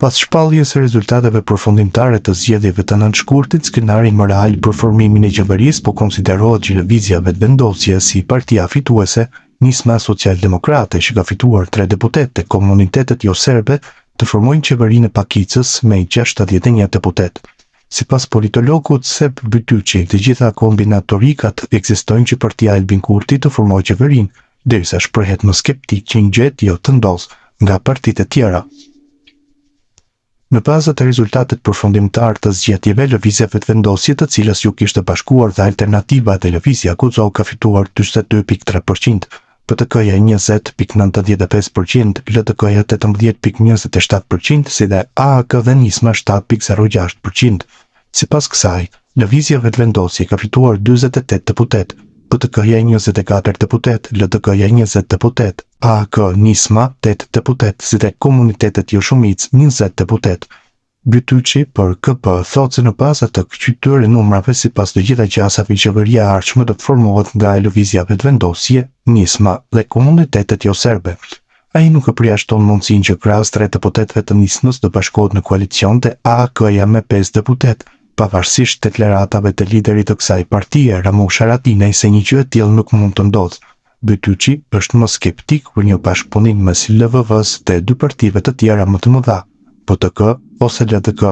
Pas shpalljes së rezultateve përfundimtare të zgjedhjeve të nënshkurtit, skenari më real për formimin e qeverisë po konsiderohet që lëvizja vetëvendosje si partia fituese, Nisma Social-Demokrate që ka fituar 3 deputet të komunitetet jo serbe të formojnë qeverinë e pakicës me 61 deputet. Sipas politologut Sep Bytyçi, të gjitha kombinatorikat ekzistojnë që partia e Albin Kurti të formojë qeverinë, derisa shprehet më skeptik që një gjë jo të ndodhë nga partitë e tjera. Në bazë të rezultatet përfundimtar të zgjedhjeve, lëvizja vetëvendosje, të cilës ju kishte bashkuar dhe Alternativa dhe Lëvizja Guxo, ka fituar 42.3%, PTK-ja 20.95%, LTK-ja 18.27%, si dhe AAK dhe Nisma 7.06%. Sipas kësaj, lëvizja vetëvendosje ka fituar 48 deputet, PTK-ja 24 deputet, LTK-ja 20 deputet, AAK Nisma 8 deputet, si dhe komunitetet jo shumicë 20 deputet. Bytyçi për KP thotë se në bazë të këtyre numrave, sipas të gjitha gjasave, qeveria e ardhshme do të formohet nga lëvizja vetëvendosje, Nisma dhe komunitetet jo serbe. Ai nuk e përjashton mundësinë që krahas 3 deputetëve të Nismës të bashkohet në koalicion te AAK-ja me 5 deputet, pavarësisht deklaratave të liderit të kësaj partie, Ramush Haradinaj, se një gjë e tillë nuk mund të ndodhë. Bytyçi është më skeptik për një bashkëpunim mes LVV-s dhe 2 partive të tjera më të mëdha, PTK ose LDK.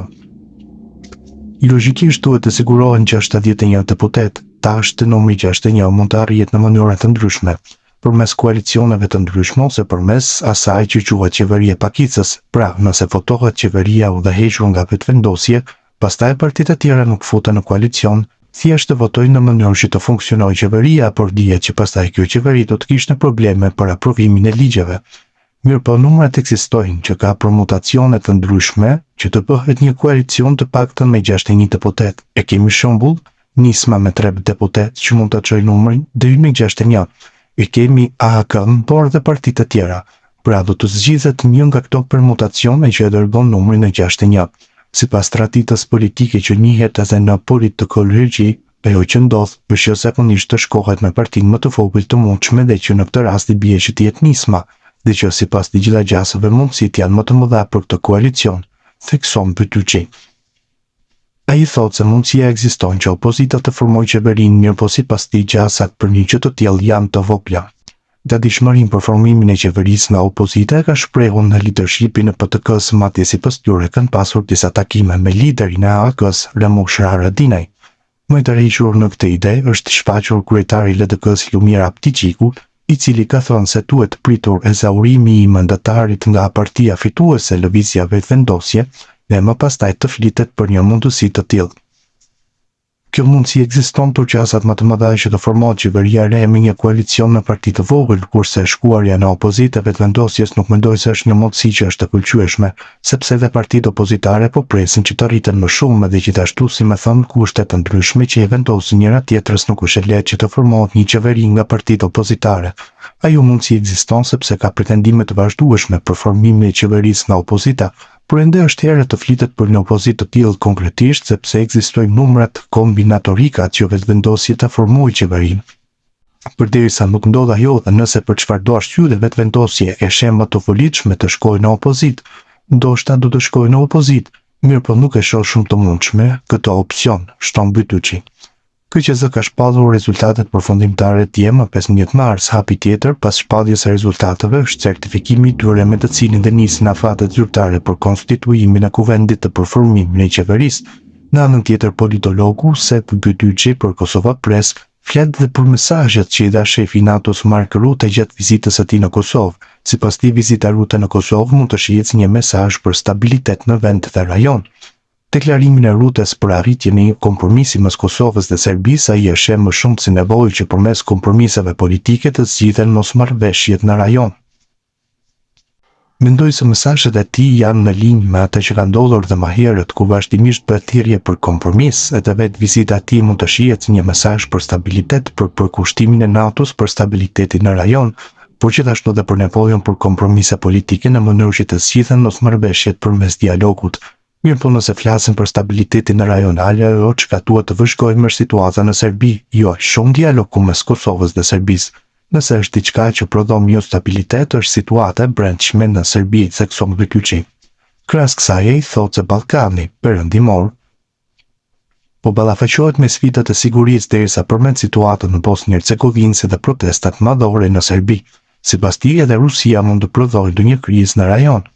Logjikisht duhet të sigurohen që 71 deputet, tash të numri 61 mund të arrihet në mënyra të ndryshme, përmes koalicioneve të ndryshme ose përmes asaj që quhet qeveria e pakicës. Pra, nëse votohet qeveria u udhëhequr nga vetëvendosje, pastaj partitë e tjera nuk futen në koalicion, thjesht të votojnë në mënyrë që të funksionojë qeveria, por dihet që pastaj kjo qeveri do të kishte probleme për aprovimin e ligjeve. Mirë po, numrat ekzistojnë që ka permutacione të ndryshme që të bëhet një koalicion të paktën me 61 deputet. E kemi shembull Nisma me 3 deputet që mund të çojë numrin deri në 61. E kemi AAK-n, por dhe partitë të tjera. Pra do të zgjidhet një nga këto permutacione që e dërgon numrin në 61. Sipas traditës politike që njihet edhe në politikologi, ajo që ndodh është që zakonisht të shkohet me partinë më të vogël të mundshme dhe që në këtë rast i bie që të jetë Nisma, dhe që sipas të gjitha gjasave mundësitë janë më të mëdha për këtë koalicion, thekson Bytyçi. Ai thotë se mundësia ekziston që opozita të formojë qeverinë, mirë po sipas tij gjasat për një gjë të tillë janë të vogla. Datishmërinë për formimin e qeverisë nga opozita e ka shprehur në leadershipin e PTK-s, madje sipas tyre kanë pasur disa takime me liderin e AAK-s, Ramush Haradinaj. Më i tërhequr në këtë ide është shfaqur kryetari i LDK-s Lumir Aptiqiku, i cili ka thënë se duhet pritur ezaurimi i mandatarit nga partia fituese Lëvizja Vetëvendosje dhe më pastaj të flitet për një mundësi të tillë. Kjo mundësi ekziston për qasat më të mëdha që të formohet qeveria e re me një koalicion në parti të vogël, kurse shkuarja në opozitë vetëvendosjes nuk mendoj se është një mundësi që është e pëlqyeshme, sepse edhe partitë opozitare po presin që të rriten më shumë dhe gjithashtu, si më thënë, kushtet të ndryshme që e vendosin njëra tjetrës nuk është e lehtë që të formohet një qeveri nga partitë opozitare. Ajo mundësi ekziston sepse ka pretendime të vazhdueshme për formimin e qeverisë nga opozita, por ende është herë të flitet për një opozitë të tillë konkretisht sepse ekzistojnë numrat kombinatorika që vetëvendosje të formojë qeverinë. Përderisa nuk ndodh ajo dhe nëse për çfarë do arsye vetëvendosje e sheh më të volitshme të shkojë në opozitë, ndoshta do të shkojë në opozitë, mirë po nuk e shoh shumë të mundshme këtë opsion, shton Bytyçi. KQZ ka shpallur rezultatet përfundimtare të dje më 15 mars. Hapi tjetër pas shpalljes së rezultateve është certifikimi i tyre me të cilin dhe nisin afatet zyrtare për konstituimin e kuvendit të përformimin e qeverisë. Në anën tjetër, politologu Sep Bytyçi për Kosova Press flet dhe për mesazhet që i dha shefi i NATO-s Mark Rutte gjatë vizitës së tij në Kosovë. Sipas tij, vizita Rutte në Kosovë mund të shijojë si një mesazh për stabilitet në vend dhe rajon. Deklarimin e Ruttes për arritjen e një kompromisi mes Kosovës dhe Serbisë, ai e sheh më shumë si nevojë që përmes kompromiseve politike të zgjidhen mosmarrëveshjet në rajon. Mendoj se mesazhet e tij janë në linjë me atë që ka ndodhur dhe më herët, ku vazhdimisht bëhet thirrje për kompromis, edhe vetë vizita e tij mund të shihet si një mesazh për stabilitet, për përkushtimin e NATO-s për stabilitetin në rajon, por gjithashtu edhe për nevojën për kompromise politike në mënyrë që të zgjidhen mosmarrëveshjet përmes dialogut. Mirë po nëse flasim për stabilitetin në rajonale, ajo që duhet të vëzhgojmë është situata në Serbi, jo shumë dialog mes Kosovës dhe Serbisë. Nëse është diçka që prodhon jo stabilitet, është situata e brendshme në Serbi, thekson Bytyçi. Krahas kësaj ai thotë se Ballkani Perëndimor po ballafaqohet me sfidat e sigurisë derisa përmend situatën në Bosnjë-Hercegovinë dhe protestat madhore në Serbi. Sipas tij edhe Rusia mund të prodhojë ndonjë krizë në rajon.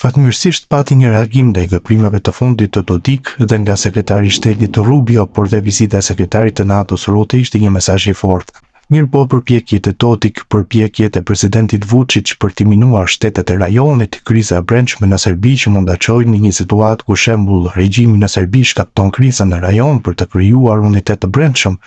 Fatmirësisht pati një reagim ndaj veprimeve të fundit të Dodik dhe nga sekretari i shtetit Rubio, por dhe vizita e sekretarit të NATO-s Rutte ishte një mesazh i fortë. Mirëpo përpjekjet e Dodik, përpjekjet e presidentit Vučić për të minuar shtetet e rajonit, kriza e brendshme në Serbi që mund ta çojë në një situatë ku shembull regjimi në Serbi shkakton krizën në rajon për të krijuar unitet të brendshëm.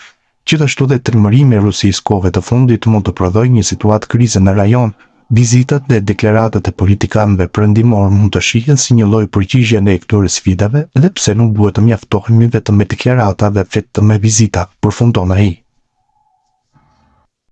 Gjithashtu dhe tërmërimi i Rusisë kohëve të fundit mund të prodhojë një situatë krize në rajon. Vizitat dhe deklaratat e politikanëve perëndimor mund të shihen si një lloj përgjigje ndaj këtyre sfidave, edhe pse nuk duhet të mjaftohemi vetëm me deklarata dhe vetëm me vizita, përfundon ai.